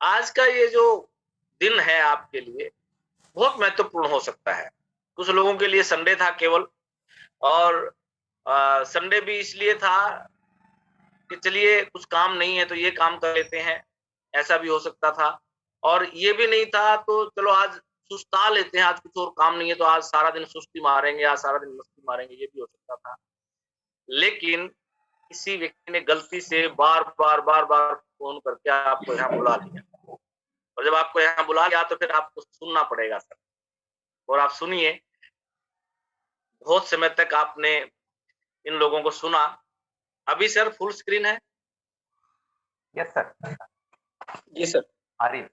आज का ये जो दिन है आपके लिए बहुत महत्वपूर्ण हो सकता है। कुछ लोगों के लिए संडे था केवल, और संडे भी इसलिए था कि चलिए कुछ काम नहीं है तो ये काम कर लेते हैं, ऐसा भी हो सकता था। और ये भी नहीं था तो चलो आज सुस्ता लेते हैं, आज कुछ और काम नहीं है तो आज सारा दिन सुस्ती मारेंगे, आज सारा दिन मस्ती मारेंगे, ये भी हो सकता था। लेकिन किसी व्यक्ति ने गलती से बार-बार, बार-बार फ़ोन करके आपको यहाँ बुला लिया, और जब आपको यहाँ बुला लिया तो फिर आपको सुनना पड़ेगा सर। और आप सुनिए, बहुत समय तक आपने इन लोगों को सुना। अभी सर फुल स्क्रीन है? Yes sir. जी सर। आ रही है।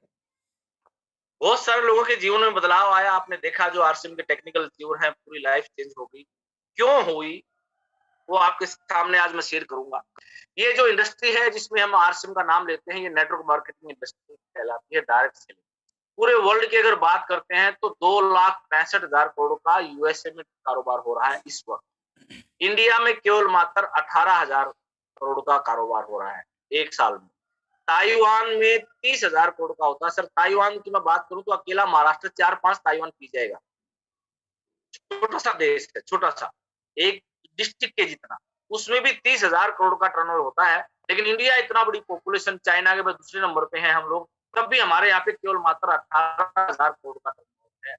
बहुत सारे लोगों के जीवन में बदलाव आया, आपने देखा जो आरसीएम के टेक्निकल जीवन है, पूरी लाइफ चेंज हो गई। क्यों हुई? वो आपके सामने आज मैं शेयर करूँगा। ये जो इंडस्ट्री है जिसमें हम आरसीएम का नाम लेते हैं, ये नेटवर्क मार्केटिंग इंडस्ट्री कहलाती है, डायरेक्ट सेलिंग। पूरे वर्ल्ड की अगर बात करते हैं तो 2,65,000 करोड़ का यूएसए में कारोबार हो रहा है इस वक्त। इंडिया में केवल मात्र 18,000 करोड़ का कारोबार हो रहा है एक साल में। ताइवान में 30,000 करोड़ का होता है। सर ताइवान की मैं बात करूं तो अकेला महाराष्ट्र 4-5 ताइवान पी जाएगा। छोटा सा देश है, छोटा सा, एक डिस्ट्रिक्ट के जितना। उसमें भी 30,000 करोड़ का टर्नओवर होता है। लेकिन इंडिया इतना बड़ी पॉपुलेशन, चाइना के बाद दूसरे नंबर पे है हम लोग, तब भी हमारे यहाँ पे केवल मात्र 18,000 करोड़ का टर्नओवर है।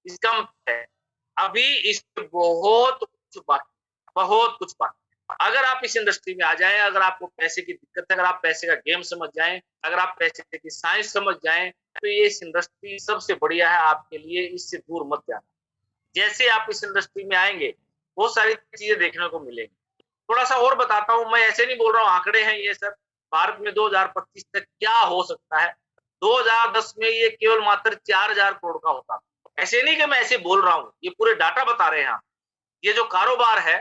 इसका मतलब है अभी इसमें बहुत कुछ बाकी। अगर आप इस इंडस्ट्री में आ जाएं, अगर आपको पैसे की दिक्कत है, अगर आप पैसे का गेम समझ जाएं, अगर आप पैसे की साइंस समझ जाएं, तो ये इस इंडस्ट्री सबसे बढ़िया है आपके लिए, इससे दूर मत जाना। जैसे आप इस इंडस्ट्री में आएंगे, बहुत सारी चीजें देखने को मिलेंगी। थोड़ा सा और बताता हूँ, मैं ऐसे नहीं बोल रहा हूँ, आंकड़े हैं ये सब। भारत में 2025 तक क्या हो सकता है। 2010 में ये केवल मात्र 4,000 करोड़ का होता। ऐसे नहीं कि मैं ऐसे बोल रहा हूँ, ये पूरे डाटा बता रहे हैं। ये जो कारोबार है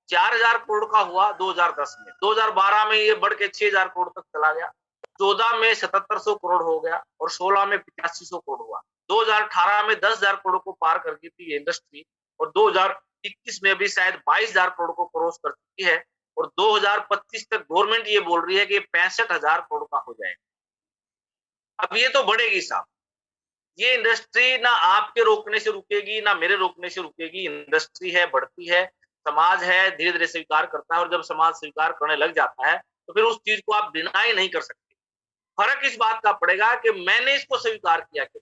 4,000 करोड़ का हुआ 2010 में, 2012 में ये बढ़ के 6,000 करोड़ तक चला गया, 14 में 7,700 करोड़ हो गया, और 16 में 8500 करोड़ हुआ। 2018 में 10,000 करोड़ को पार कर गई थी ये इंडस्ट्री, और 2021 में भी शायद 22,000 करोड़ को क्रॉस कर चुकी है, और 2025 तक गवर्नमेंट ये बोल रही है कि 65,000 करोड़ का हो जाएगा। अब ये तो बढ़ेगी साहब। ये इंडस्ट्री ना आपके रोकने से रुकेगी, ना मेरे रोकने से रुकेगी। इंडस्ट्री है, बढ़ती है, समाज है, धीरे धीरे स्वीकार करता है, और जब समाज स्वीकार करने लग जाता है तो फिर उस चीज को आप डिनाई नहीं कर सकते। फर्क इस बात का पड़ेगा कि मैंने इसको स्वीकार किया कि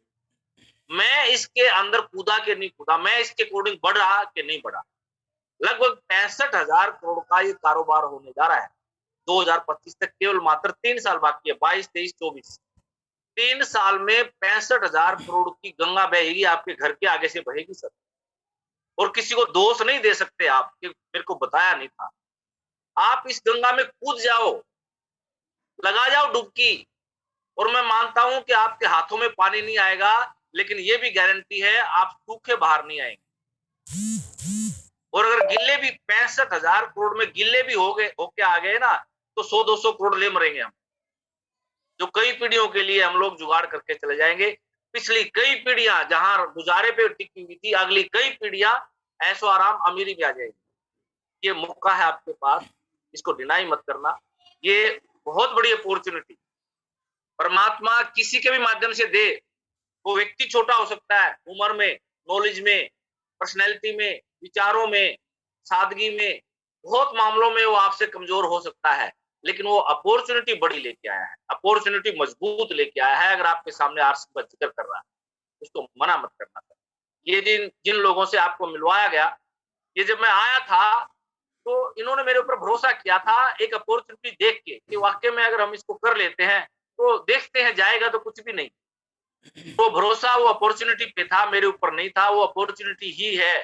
मैं इसके अंदर कूदा कि नहीं कूदा, मैं इसके अकॉर्डिंग बढ़ा कि नहीं बढ़ा। लगभग 65,000 करोड़ का ये कारोबार होने जा रहा है। 2025 तक केवल मात्र 3 साल बाकी है, 22, 23, 24। 3 साल में 65,000 करोड़ की गंगा बहेगी, आपके घर के आगे से बहेगी सर। और किसी को दोष नहीं दे सकते आप कि मेरे को बताया नहीं था। आप इस गंगा में कूद जाओ, लगा जाओ डुबकी, और मैं मानता हूं कि आपके हाथों में पानी नहीं आएगा, लेकिन ये भी गारंटी है आप सूखे बाहर नहीं आएंगे। और अगर गिल्ले भी 65,000 करोड़ में गिल्ले भी हो गए, होके आ गए ना, तो 100-200 करोड़ ले मरेंगे हम, जो कई पीढ़ियों के लिए हम लोग जुगाड़ करके चले जाएंगे। पिछली कई पीढ़ियां जहां गुजारे पे टिकी हुई थी, अगली कई पीढ़ियां ऐशो आराम अमीरी में आ जाएगी। ये मौका है आपके पास, इसको डिनाई मत करना। ये बहुत बड़ी अपॉर्चुनिटी परमात्मा किसी के भी माध्यम से दे। वो व्यक्ति छोटा हो सकता है उम्र में, नॉलेज में, पर्सनैलिटी में, विचारों में, सादगी में, बहुत मामलों में वो आपसे कमजोर हो सकता है, लेकिन वो अपॉर्चुनिटी बड़ी लेके आया है, अपॉर्चुनिटी मजबूत लेके आया है। अगर आपके सामने आरसी का जिक्र कर रहा है, उसको मना मत करना। ये जिन जिन लोगों से आपको मिलवाया गया, ये जब मैं आया था तो इन्होंने मेरे ऊपर भरोसा किया था, एक अपॉर्चुनिटी देख के कि वाकई में अगर हम इसको कर लेते हैं तो देखते हैं, जाएगा तो कुछ भी नहीं। तो भरोसा वो अपॉर्चुनिटी पे था, मेरे ऊपर नहीं था। वो अपॉर्चुनिटी ही है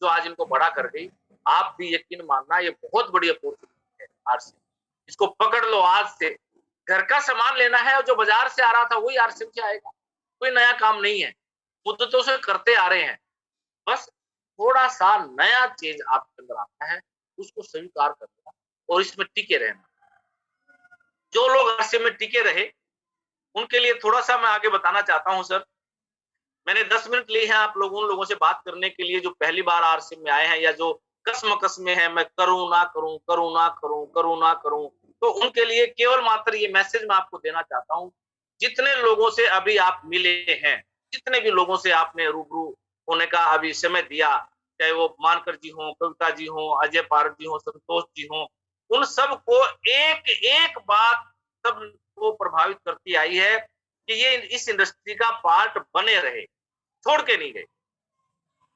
जो आज इनको बड़ा कर गई। आप भी यकीन मानना, ये बहुत बड़ी अपॉर्चुनिटी है आरसी। इसको पकड़ लो आज से। घर का सामान लेना है और जो बाजार से आ रहा था वही आरसीएम से आएगा। कोई नया काम नहीं है, मुद्दतों से करते आ रहे हैं। बस थोड़ा सा नया चीज आपके अंदर आता है, उसको स्वीकार करना और इसमें टिके रहना। जो लोग आरसीएम में टिके रहे उनके लिए थोड़ा सा मैं आगे बताना चाहता हूं सर। मैंने 10 मिनट लिए हैं आप लोगों उन लोगों से बात करने के लिए जो पहली बार आरसीएम में आए हैं, या जो कसम में है मैं करूं ना करूं, करूं ना करूं, करूं ना करूं, तो उनके लिए केवल मात्र ये मैसेज मैं आपको देना चाहता हूं, जितने लोगों से अभी आप मिले हैं, जितने भी लोगों से आपने रूबरू होने का अभी समय दिया, चाहे वो मानकर जी हो, कविता जी हो, अजय पारक जी हो, संतोष जी हो, उन सबको एक एक बात सबको प्रभावित करती आई है कि ये इस इंडस्ट्री का पार्ट बने रहे, छोड़ के नहीं गए,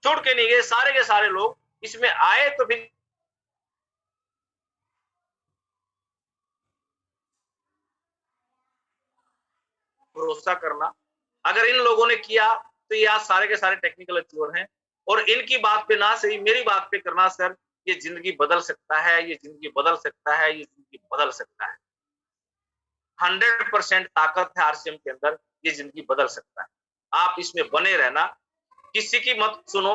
छोड़ के नहीं गए, सारे के सारे लोग इसमें आए तो फिर भरोसा करना। अगर इन लोगों ने किया तो ये आज सारे के सारे टेक्निकल अचीवर हैं, और इनकी बात पे ना सही मेरी बात पे करना सर, ये जिंदगी बदल सकता है, ये जिंदगी बदल सकता है, ये जिंदगी बदल सकता है। 100% ताकत है आरसीएम के अंदर, ये जिंदगी बदल सकता है। आप इसमें बने रहना, किसी की मत सुनो,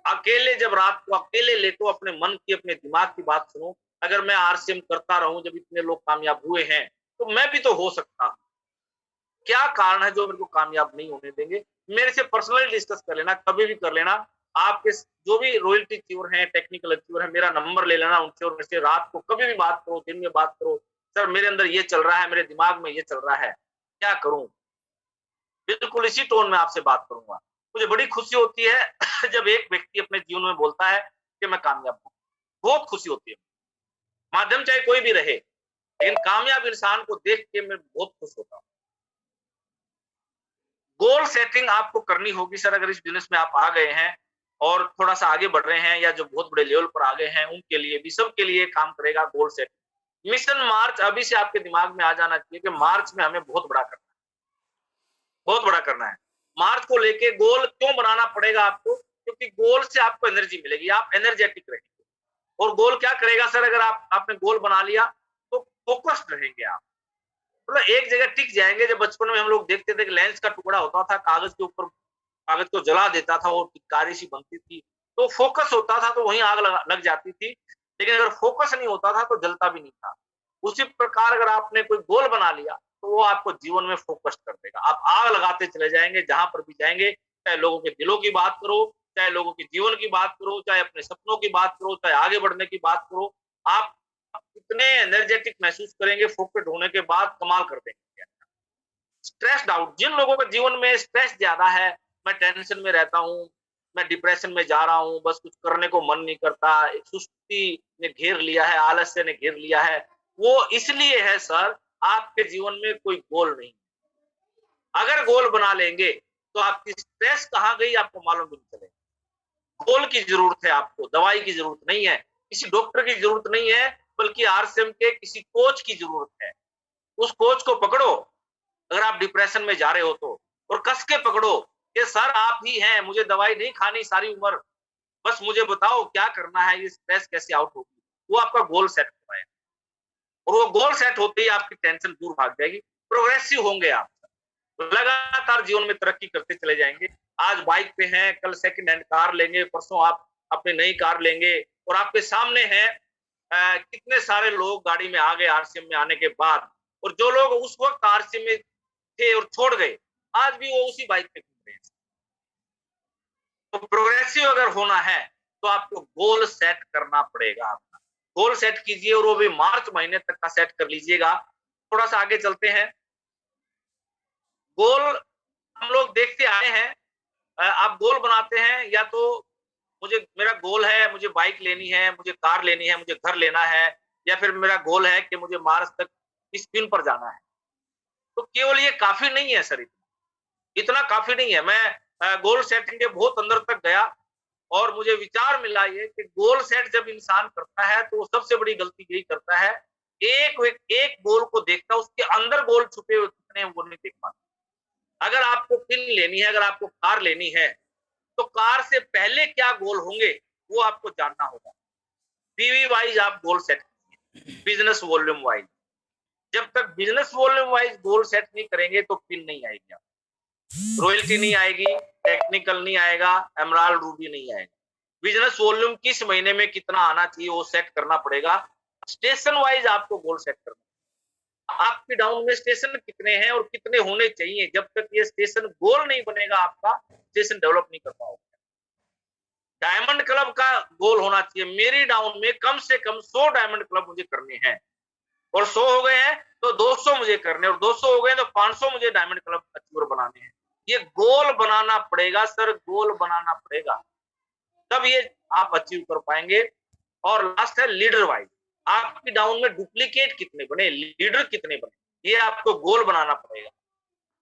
अकेले जब रात को अकेले लेटो, अपने मन की अपने दिमाग की बात सुनो। अगर मैं आरसीएम करता रहूं, जब इतने लोग कामयाब हुए हैं, तो मैं भी तो हो सकता हूं। क्या कारण है जो मेरे को कामयाब नहीं होने देंगे? मेरे से पर्सनली डिस्कस कर लेना, कभी भी कर लेना। आपके जो भी रॉयल्टी अचीवर हैं, टेक्निकल अचीवर हैं, मेरा नंबर ले लेना उनसे, और मेरे से रात को कभी भी बात करो, दिन में बात करो, सर मेरे अंदर ये चल रहा है, मेरे दिमाग में ये चल रहा है, क्या करूं? बिल्कुल इसी टोन में आपसे बात करूंगा। मुझे बड़ी खुशी होती है जब एक व्यक्ति अपने जीवन में बोलता है कि मैं कामयाब हूं, बहुत खुशी होती है। माध्यम चाहे कोई भी रहे, लेकिन कामयाब इंसान को देख के मैं बहुत खुश होता हूं। गोल सेटिंग आपको करनी होगी सर, अगर इस बिजनेस में आप आ गए हैं और थोड़ा सा आगे बढ़ रहे हैं, या जो बहुत बड़े लेवल पर आ गए हैं, उनके लिए भी, सबके लिए काम करेगा गोल सेटिंग। मिशन मार्च अभी से आपके दिमाग में आ जाना चाहिए कि मार्च में हमें बहुत बड़ा करना है, बहुत बड़ा करना है। मार्च को लेके गोल क्यों बनाना पड़ेगा आपको? क्योंकि गोल से आपको एनर्जी मिलेगी, आप एनर्जेटिक रहेंगे। और गोल क्या करेगा सर, अगर आपने गोल बना लिया तो फोकस्ड रहेंगे आप, मतलब एक जगह टिक जाएंगे। जब बचपन में हम लोग देखते थे कि लेंस का टुकड़ा होता था, कागज के ऊपर कागज को जला देता था, वो चिंगारी सी बनती थी, तो फोकस होता था तो वहीं आग लग जाती थी। लेकिन अगर फोकस नहीं होता था तो जलता भी नहीं था। उसी प्रकार अगर आपने कोई गोल बना लिया तो वो आपको जीवन में फोकस कर देगा। आप आग लगाते चले जाएंगे, जहां पर भी जाएंगे, चाहे लोगों के दिलों की बात करो, चाहे लोगों के जीवन की बात करो, चाहे अपने सपनों की बात करो, चाहे आगे बढ़ने की बात करो, आप इतने एनर्जेटिक महसूस करेंगे, फोकस्ड होने के बाद कमाल कर देंगे। स्ट्रेस्ड आउट, जिन लोगों के जीवन में स्ट्रेस ज्यादा है, मैं टेंशन में रहता हूँ, मैं डिप्रेशन में जा रहा हूँ, बस कुछ करने को मन नहीं करता, एक सुस्ती ने घेर लिया है, आलस्य ने घेर लिया है, वो इसलिए है सर, आपके जीवन में कोई गोल नहीं। अगर गोल बना लेंगे तो आपकी स्ट्रेस कहाँ गई आपको मालूम भी नहीं चलेगा। गोल की जरूरत है आपको, दवाई की जरूरत नहीं है, किसी डॉक्टर की जरूरत नहीं है, बल्कि आरसीएम के किसी कोच की जरूरत है। उस कोच को पकड़ो, अगर आप डिप्रेशन में जा रहे हो तो, और कस के पकड़ो कि सर आप ही हैं, मुझे दवाई नहीं खानी सारी उम्र, बस मुझे बताओ क्या करना है, ये स्ट्रेस कैसे आउट होगी। वो आपका गोल सेट करवाए, और वो गोल सेट होते ही आपकी टेंशन दूर भाग जाएगी, प्रोग्रेसिव होंगे आप, लगातार जीवन में तरक्की करते चले जाएंगे। आज बाइक पे हैं, कल सेकंड हैंड कार लेंगे, परसों आप अपनी नई कार लेंगे, और आपके सामने है कितने सारे लोग गाड़ी में आ गए आरसीएम में आने के बाद, और जो लोग उस वक्त आरसीएम में थे और छोड़ गए, आज भी वो उसी बाइक पे घूम रहे हैं। तो प्रोग्रेसिव अगर होना है तो आपको गोल सेट करना पड़ेगा। आपका गोल सेट कीजिए, और वो भी मार्च महीने तक का सेट कर लीजिएगा। थोड़ा सा आगे चलते हैं। गोल हम लोग देखते आए हैं, आप गोल बनाते हैं, या तो मुझे मेरा गोल है मुझे बाइक लेनी है, मुझे कार लेनी है, मुझे घर लेना है, या फिर मेरा गोल है कि मुझे मार्स तक स्पिन पर जाना है। तो केवल ये काफी नहीं है सर, इतना काफी नहीं है। मैं गोल सेटिंग के बहुत अंदर तक गया, और मुझे विचार मिला ये कि गोल सेट जब इंसान करता है तो वो सबसे बड़ी गलती यही करता है, एक गोल को देखता है, उसके अंदर गोल छुपे हुए कितने हैं वो नहीं देख पाता। अगर आपको पिन लेनी है, अगर आपको कार लेनी है, तो कार से पहले क्या गोल होंगे वो आपको जानना होगा। पीवी वाइज आप गोल सेट कीजिए, बिजनेस वॉल्यूम वाइज। जब तक business volume wise goal set नहीं करेंगे तो पिन नहीं आएगी, आप रॉयल्टी नहीं आएगी, टेक्निकल नहीं आएगा, एमराल्ड रूबी नहीं आएगा। बिजनेस वॉल्यूम किस महीने में कितना आना चाहिए वो सेट करना पड़ेगा। स्टेशन वाइज आपको गोल सेट करना, आपके डाउन में स्टेशन कितने हैं और कितने होने चाहिए। जब तक ये स्टेशन गोल नहीं बनेगा, आपका स्टेशन डेवलप नहीं कर पाओगे। डायमंड क्लब का गोल होना चाहिए, मेरी डाउन में कम से कम 100 डायमंड क्लब मुझे करने हैं, और 100 हो गए हैं तो 200 मुझे करने, और 200 हो गए तो 500 मुझे डायमंड क्लब अचीवर बनाने हैं। ये गोल बनाना पड़ेगा सर, गोल बनाना पड़ेगा, तब ये आप अचीव कर पाएंगे। और लास्ट है लीडर वाइज, आपकी डाउन में डुप्लीकेट कितने बने, लीडर कितने बने, ये आपको गोल बनाना पड़ेगा।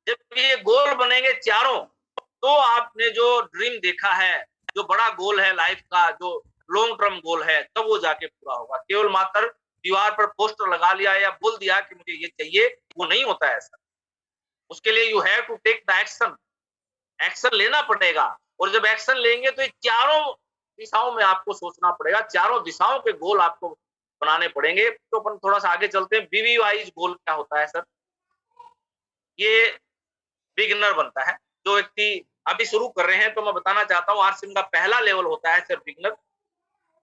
जब ये गोल बनेंगे चारों, तो आपने जो ड्रीम देखा है, जो बड़ा गोल है लाइफ का, जो लॉन्ग टर्म गोल है, तब वो जाके पूरा होगा। केवल मात्र दीवार पर पोस्टर लगा लिया या बोल दिया कि मुझे ये चाहिए, वो नहीं होता है ऐसा। उसके लिए you have to take the action, action लेना पड़ेगा। और जब एक्शन लेंगे तो ये चारों दिशाओं में आपको सोचना पड़ेगा, चारों दिशाओं के गोल आपको बनाने पड़ेंगे। तो अपन थोड़ा सा आगे चलते हैं। बीवी वाइज गोल क्या होता है सर? ये बिगिनर बनता है, जो व्यक्ति अभी शुरू कर रहे हैं, तो मैं बताना चाहता हूँ आरसीएम का पहला लेवल होता है सर बिगिनर,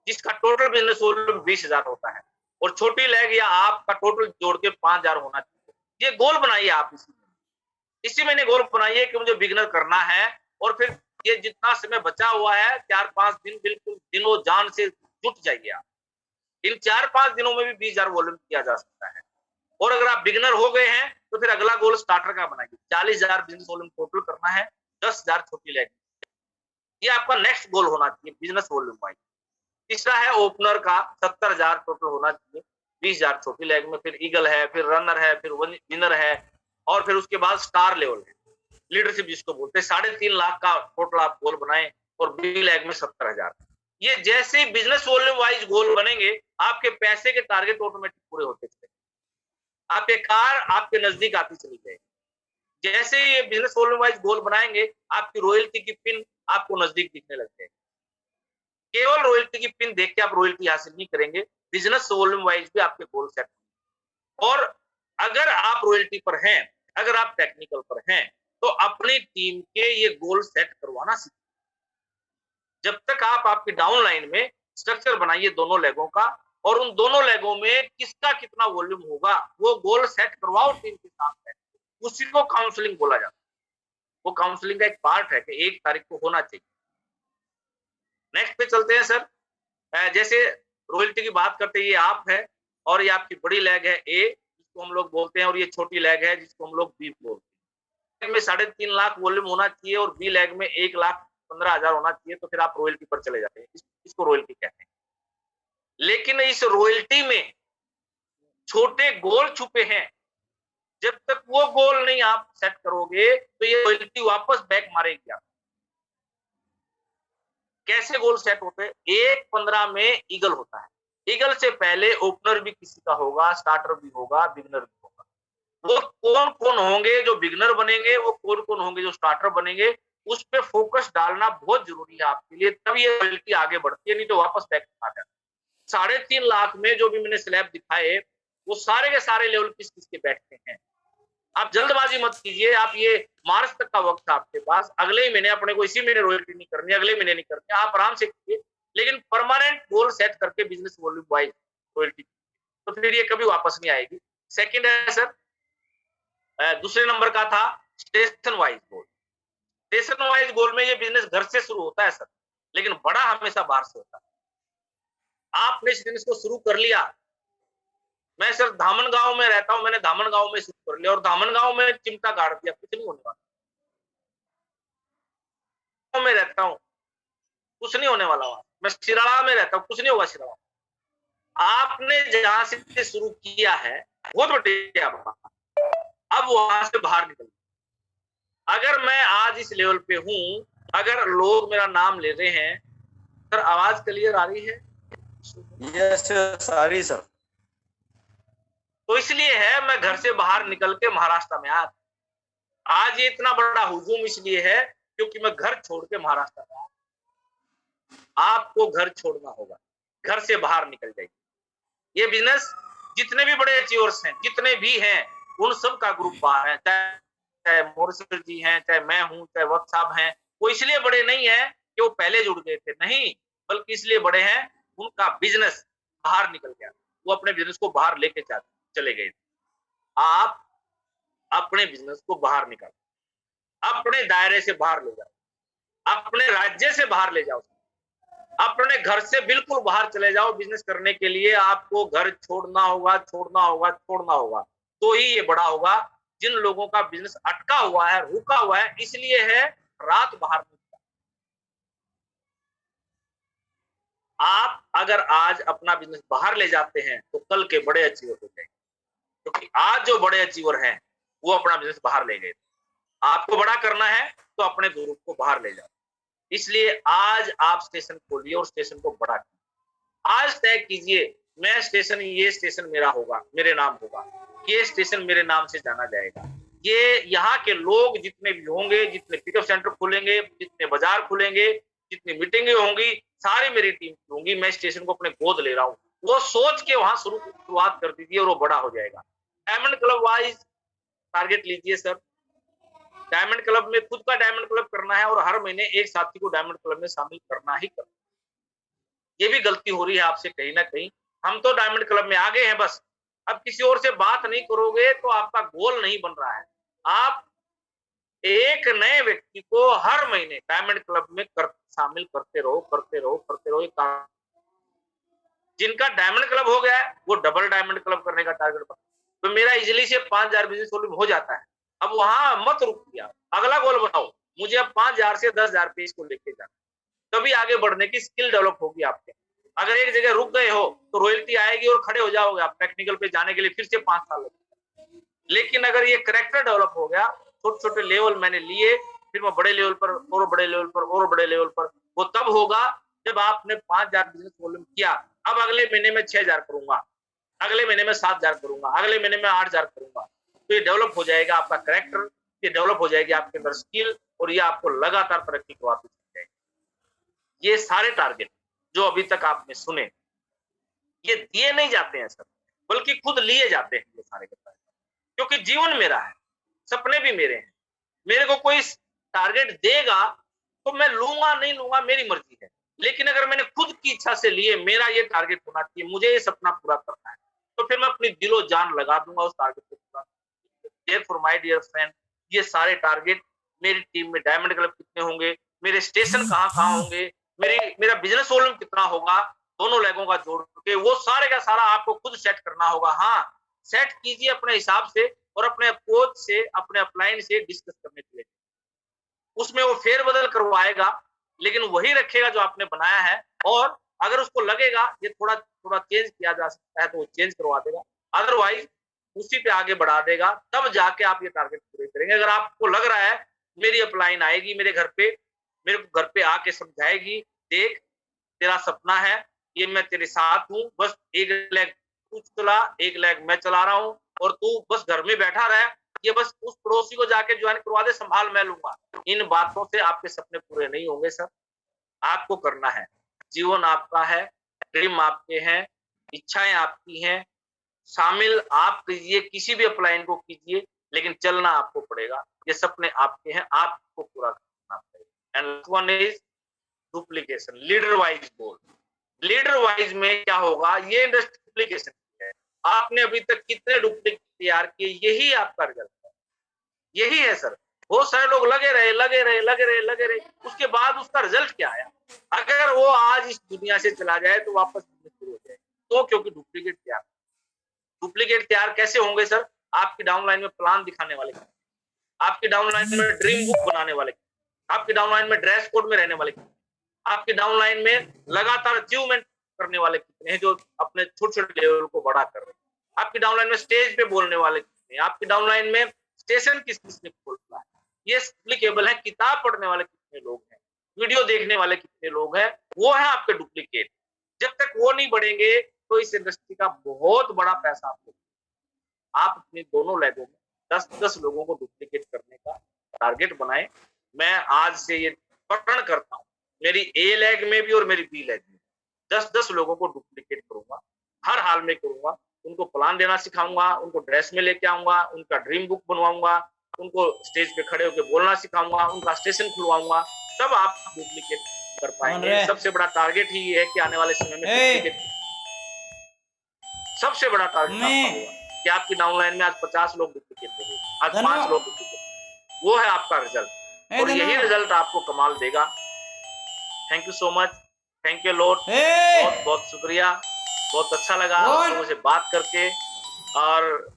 जिसका टोटल बिजनेस वॉल्यूम 20,000 होता है, और छोटी लेग या आपका टोटल जोड़ के 5,000 होना चाहिए। ये गोल बनाइए आप इसी महीने गोल बनाइए कि मुझे बिगिनर करना है। और फिर ये जितना समय बचा हुआ है, 4-5 दिन, बिल्कुल दिनों जान से जुट जाइए आप। इन 4-5 दिनों में भी 20,000 वॉल्यूम किया जा सकता है। और अगर आप बिगिनर हो गए हैं तो फिर अगला गोल स्टार्टर का बनाइए, 40,000 बिजनेस वॉल्यूम टोटल करना है, 10,000 छोटी लेग। ये आपका नेक्स्ट गोल होना चाहिए बिजनेस वॉल्यूम वाइज। तीसरा है ओपनर का, 70,000 टोटल होना चाहिए, 20,000 छोटी लेग में। फिर ईगल है, फिर रनर है, फिर विनर है, और फिर उसके बाद स्टार लेवल है, लीडरशिप जिसको बोलते हैं। 3.5 लाख का टोटल आप गोल बनाए, और बी लेग में 70,000। ये जैसे ही बिजनेस वॉल्यूम वाइज गोल बनेंगे, आपके पैसे के टारगेट ऑटोमेटिक पूरे होते चले, आपके कार आपके नजदीक आती चली जाएगी। जैसे ही ये बिजनेस वॉल्यूम वाइज गोल बनाएंगे, आपकी रॉयल्टी की पिन आपको नजदीक दिखने लग जाएगी। केवल रॉयल्टी की पिन देख के आप रॉयल्टी हासिल नहीं करेंगे, बिजनेस वॉल्यूम वाइज भी आपके गोल सेट। और अगर आप रॉयल्टी पर हैं, अगर आप टेक्निकल पर हैं, तो अपनी टीम के ये गोल सेट करवाना सीखिए। जब तक आप आपकी डाउन लाइन में स्ट्रक्चर बनाइए दोनों लेगों का, और उन दोनों लेगों में किसका कितना वॉल्यूम होगा, वो गोल सेट करवाओ टीम के साथ में। उसी को काउंसलिंग बोला जाता है। वो काउंसलिंग का एक पार्ट है कि 1 तारीख को होना चाहिए। नेक्स्ट पे चलते हैं सर। जैसे रॉयल्टी की बात करते हैं, ये आप है, और ये आपकी बड़ी लेग है ए, जिसको हम लोग बोलते हैं, और ये छोटी लेग है जिसको हम लोग बी बोलते हैं। में 3.5 लाख वॉल्यूम होना चाहिए, और बी लेग में 1,15,000 होना चाहिए, तो फिर आप रॉयल्टी पर चले जाते हैं। इसको रॉयल्टी कहते हैं। लेकिन इस रॉयल्टी में छोटे गोल छुपे हैं। जब तक वो गोल नहीं आप सेट करोगे, तो ये रॉयल्टी वापस बैक मारेगी आप। कैसे गोल सेट होते हैं? 1.15 में ईगल होता है। ईगल से पहले ओपनर भी किसी का होगा, स्टार्टर भी होगा, बिगिनर भी होगा। वो कौन कौन होंगे जो बिगिनर बनेंगे, वो कौन कौन होंगे जो स्टार्टर बनेंगे, उस पे फोकस डालना बहुत जरूरी है आपके लिए, तब ये रॉयल्टी आगे बढ़ती है, नहीं तो वापस बैक आ जाती है। 3.5 लाख में जो भी मैंने स्लैब दिखाए, वो सारे के सारे लेवल किस किस के बैठते हैं। आप जल्दबाजी मत कीजिए। आप ये मार्च तक का वक्त है आपके पास, अगले ही महीने अपने को इसी महीने रॉयल्टी नहीं करनी, अगले महीने नहीं करनी, आप आराम से कीजिए, लेकिन परमानेंट गोल सेट करके बिजनेस वॉल्यूम वाइज रॉयल्टी, तो फिर ये कभी वापस नहीं आएगी। सेकंड है सर, दूसरे नंबर का था स्टेशन वाइज गोल। स्टेशन वाइज गोल में ये बिजनेस घर से शुरू होता है सर, लेकिन बड़ा हमेशा बाहर से होता है। आपने इस बिजनेस को शुरू कर लिया, मैं सर धामन गांव में रहता हूं, मैंने धामन गांव में शुरू कर लिया, और धामन गांव में चिमटा गाड़ दिया, कुछ नहीं होने वाला। में रहता हूं, कुछ नहीं होने वाला। वहां मैं शिराड़ा में रहता हूं, कुछ नहीं होगा शिराड़ा। आपने जहां से शुरू किया है वो तो ठीक है, अब वहां से बाहर निकल। अगर मैं आज इस लेवल पे हूं, अगर लोग मेरा नाम ले रहे हैं, सर आवाज क्लियर आ रही है? यस सारी सर। तो इसलिए है मैं घर से बाहर निकल के महाराष्ट्र में आ। आज ये इतना बड़ा हुजूम इसलिए है क्योंकि मैं घर छोड़ के महाराष्ट्र में आया। आपको घर छोड़ना होगा, घर से बाहर निकल जाइए। ये बिजनेस जितने भी बड़े अचीवर्स हैं, जितने भी हैं, उन सब का ग्रुप बाहर है। चाहे मोरसर जी हैं, चाहे मैं हूं, चाहे वक्त साहब हैं। वो इसलिए बड़े नहीं है कि वो पहले जुड़ गए थे, नहीं, बल्कि इसलिए बड़े हैं उनका बिजनेस बाहर निकल गया, वो अपने बिजनेस को बाहर लेके चले गए। आप अपने बिजनेस को बाहर निकालो, अपने दायरे से बाहर ले जाओ, अपने राज्य से बाहर ले जाओ, अपने घर से बिल्कुल बाहर चले जाओ बिजनेस करने के लिए, आपको घर छोड़ना होगा, छोड़ना होगा, छोड़ना होगा, तो ही ये बड़ा होगा। जिन लोगों का बिजनेस अटका हुआ है, रुका हुआ है, इसलिए है रात बाहर नहीं निकलता। आप अगर आज अपना बिजनेस बाहर ले जाते हैं तो कल के बड़े अचीवर हो जाएंगे, क्योंकि आज जो बड़े अचीवर हैं वो अपना बिजनेस बाहर ले गए। आपको बड़ा करना है तो अपने ग्रुप को बाहर ले जाओ। इसलिए आज आप स्टेशन खोलिए और स्टेशन को बड़ा कीजिए। आज तय कीजिए, मैं स्टेशन, ये स्टेशन मेरा होगा, मेरे नाम होगा, ये स्टेशन मेरे नाम से जाना जाएगा। ये यहाँ के लोग जितने भी होंगे, जितने पिकअप सेंटर खुलेंगे, जितने बाजार खुलेंगे, जितनी मीटिंगें होंगी, सारी मेरी टीम की होंगी। मैं स्टेशन को अपने गोद ले रहा हूँ, वो सोच के वहां शुरुआत कर दीजिए और वो बड़ा हो जाएगा। डायमंड क्लब वाइज टारगेट लीजिए सर। डायमंड क्लब में खुद का डायमंड क्लब करना है और हर महीने एक साथी को डायमंड क्लब में शामिल करना ही करना। ये भी गलती हो रही है आपसे कहीं ना कहीं। हम तो डायमंड क्लब में आ गए हैं बस, अब किसी और से बात नहीं करोगे तो आपका गोल नहीं बन रहा है। आप एक नए व्यक्ति को हर महीने डायमंड क्लब में शामिल करते रहो, करते रहो, करते रहो। जिनका डायमंड क्लब हो गया है वो डबल डायमंड क्लब करने का टारगेट बना, तो मेरा इजिली से 5,000 बिजनेस वॉल्यूम हो जाता है। अब वहां मत रुकिए, अगला गोल बनाओ, मुझे अब 5,000 से 10,000 पे इसको लेके जाना, तभी आगे बढ़ने की स्किल डेवलप होगी आपके। अगर एक जगह रुक गए हो तो रॉयल्टी आएगी और खड़े हो जाओगे आप, टेक्निकल पे जाने के लिए फिर से 5 साल लगेगा। लेकिन अगर ये कैरेक्टर डेवलप हो गया, छोटे छोटे लेवल मैंने लिए, फिर मैं बड़े लेवल पर और बड़े लेवल पर और बड़े लेवल पर, वो तब होगा जब आपने 5,000 बिजनेस वॉल्यूम किया। अब अगले महीने में 6,000 करूंगा, अगले महीने में 7,000 करूंगा, अगले महीने में 8,000 करूंगा। तो ये डेवलप हो जाएगा आपका कैरेक्टर, ये डेवलप हो जाएगी आपके अंदर स्किल, और ये आपको लगातार तरक्की करवाती जाएगी। ये सारे टारगेट जो अभी तक आपने सुने, ये दिए नहीं जाते हैं सर, बल्कि खुद लिए जाते हैं ये सारे के सारे, क्योंकि जीवन मेरा है, सपने भी मेरे हैं। मेरे को कोई टारगेट देगा तो मैं लूंगा नहीं लूंगा मेरी मर्जी है, लेकिन अगर मैंने खुद की इच्छा से लिए, मेरा ये टारगेट होना चाहिए, मुझे ये सपना पूरा करना है, तो फिर मैं अपनी दिलो जान लगा दूंगा उस टारगेट को पूरा। देयरफॉर माय डियर फ्रेंड, ये सारे टारगेट, मेरी टीम में डायमंड क्लब कितने होंगे, मेरे स्टेशन कहाँ कहाँ होंगे, मेरा बिजनेस वॉल्यूम कितना होगा, दोनों लेगों का जोड़ के वो सारे का सारा आपको खुद सेट करना होगा। हाँ, सेट कीजिए अपने हिसाब से और अपने कोच से, अपने अपलाइन से डिस्कस करने के लिए। उसमें वो फेरबदल करवाएगा, लेकिन वही रखेगा जो आपने बनाया है, और अगर उसको लगेगा ये थोड़ा थोड़ा चेंज किया जा सकता है तो वो चेंज करवा देगा, अदरवाइज उसी पे आगे बढ़ा देगा। तब जाके आप ये टारगेट पूरे करेंगे। अगर आपको लग रहा है मेरी अपलाइन आएगी मेरे घर पे, मेरे को घर पे आके समझाएगी, देख तेरा सपना है, ये मैं तेरे साथ हूँ, बस एक लेग तू चला, एक लेग मैं चला रहा हूँ, और तू बस घर में बैठा रहे, ये बस उस पड़ोसी को जाके ज्वाइन करवा दे, संभाल मैं लूंगा। इन बातों से आपके सपने पूरे नहीं होंगे सर। आपको करना है, जीवन आपका है, ड्रीम आपके हैं, इच्छाएं आपकी हैं, शामिल आप कीजिए, किसी भी अपलाइन को कीजिए, लेकिन चलना आपको पड़ेगा। ये सपने आपके हैं, आपको पूरा करना पड़ेगा। And one is duplication, leader wise goal. Leader wise में क्या होगा, ये डुप्लीकेशन है। आपने अभी तक कितने डुप्लीकेट तैयार किए, यही आपका रिजल्ट है, यही है सर। बहुत सारे लोग लगे रहे, उसके बाद उसका रिजल्ट क्या आया? अगर वो आज इस दुनिया से चला जाए तो वापस शुरू हो जाए, तो क्योंकि डुप्लीकेट तैयार। डुप्लीकेट तैयार कैसे होंगे सर? आपकी डाउनलाइन में प्लान दिखाने वाले, आपकी डाउनलाइन में ड्रीम बुक बनाने वाले, आपकी डाउनलाइन में ड्रेस कोड में रहने वाले, आपकी डाउनलाइन में लगातार अचीवमेंट करने वाले कितने हैं जो अपने छोटे छोटे लेवल को बड़ा कर रहे हैं, आपकी डाउनलाइन में स्टेज पे बोलने वाले कितने हैं, आपकी डाउनलाइन में स्टेशन किस किसने खोला है, ये एप्लीकेबल है। किताब पढ़ने वाले कितने लोग हैं, वीडियो देखने वाले कितने लोग हैं, वो है आपके डुप्लीकेट। जब तक वो नहीं बढ़ेंगे तो इस इंडस्ट्री का बहुत बड़ा पैसा आपको, आप अपने दोनों लेगों में 10-10 लोगों को डुप्लीकेट करने का टारगेट बनाएं। मैं आज से ये प्रण करता हूँ, मेरी ए लेग में भी और मेरी बी लेग में 10-10 लोगों को डुप्लीकेट करूंगा, हर हाल में करूंगा। उनको प्लान देना सिखाऊंगा, उनको ड्रेस में लेके आऊंगा, उनका ड्रीम बुक बनवाऊंगा, उनको स्टेज पे खड़े होकर बोलना सिखाऊंगा, उनका स्टेशन खुलवाऊंगा, तब आप डुप्लीकेट कर पाएंगे। सबसे बड़ा टारगेट ही ये है कि आने वाले समय में डुप्लीकेट, सबसे बड़ा टारगेट आपका होगा कि आपकी डाउनलाइन में आज 50 लोग डुप्लीकेट होंगे, आज 5 लोग डुप्लीकेट, वो है आपका रिजल्ट, और यही रिजल्ट आपको कमाल देगा। Thank you so much. Thank you lord, ए बहुत बहुत शुक्रिया, बहुत अच्छा लगा आप कौन? लोगों से बात करके। और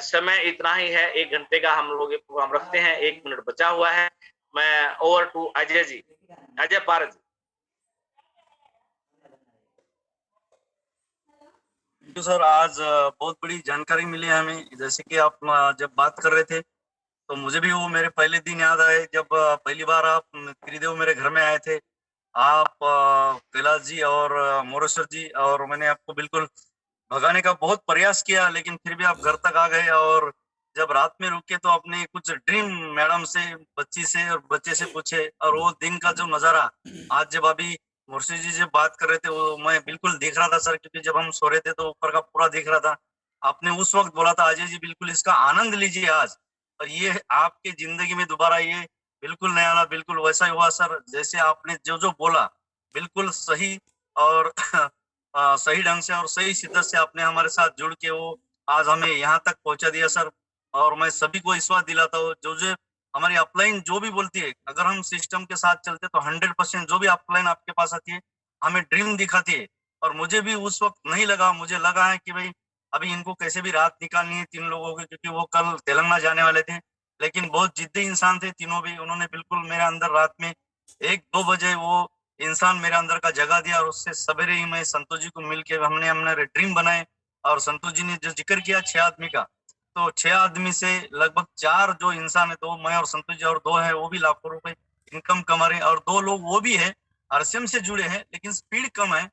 समय इतना ही है, 1 घंटे का हम लोग ये प्रोग्राम रखते हैं, 1 मिनट बचा हुआ है। मैं over to Ajay ji, Ajay Paras ji. Thank you sir. आज बहुत बड़ी जानकारी मिली हमें। जैसे कि आप जब बात कर रहे थे तो मुझे भी वो मेरे पहले दिन याद आए जब पहली बार आप त्रिदेव मेरे घर में आए थे। आप कैलाश जी और मोरेश्वर जी, और मैंने आपको बिल्कुल भगाने का बहुत प्रयास किया, लेकिन फिर भी आप घर तक आ गए। और जब रात में रुके तो आपने कुछ ड्रीम मैडम से, बच्ची से और बच्चे से पूछे, और वो दिन का जो नजारा आज जब अभी मुर्शी जी जब बात कर रहे थे वो मैं बिल्कुल देख रहा था सर, क्योंकि जब हम सो रहे थे तो ऊपर का पूरा देख रहा था। आपने उस वक्त बोला था अजय जी बिल्कुल इसका आनंद लीजिए आज, और ये आपकी जिंदगी में दोबारा ये बिल्कुल नहीं आना। बिल्कुल वैसा ही हुआ सर, जैसे आपने जो जो बोला बिल्कुल सही और सही ढंग से और सही शिद्दत से आपने हमारे साथ जुड़ के वो आज हमें यहाँ तक पहुंचा दिया सर। और मैं सभी को विश्वास दिलाता हूँ, जो जो हमारी अपलाइन जो भी बोलती है, अगर हम सिस्टम के साथ चलते तो 100% जो भी अपलाइन आपके पास आती है हमें ड्रीम दिखाती है। और मुझे भी उस वक्त नहीं लगा, मुझे लगा है कि भाई अभी इनको कैसे भी रात निकालनी है 3 लोगों की, क्योंकि वो कल तेलंगाना जाने वाले थे। लेकिन बहुत जिद्दी इंसान थे तीनों भी, उन्होंने बिल्कुल मेरे अंदर रात में 1-2 बजे वो इंसान मेरे अंदर का जगा दिया। और उससे सवेरे ही मैं संतोष जी को मिलके हमने हमने ड्रीम बनाए। और संतोष जी ने जो जिक्र किया 6 आदमी का, तो 6 आदमी से लगभग 4 जो इंसान है, 2 मैं और संतोष जी, और 2 है वो भी लाखों रुपए इनकम कमा रहे हैं। और 2 लोग वो भी है आरसीएम से जुड़े हैं, लेकिन स्पीड कम है,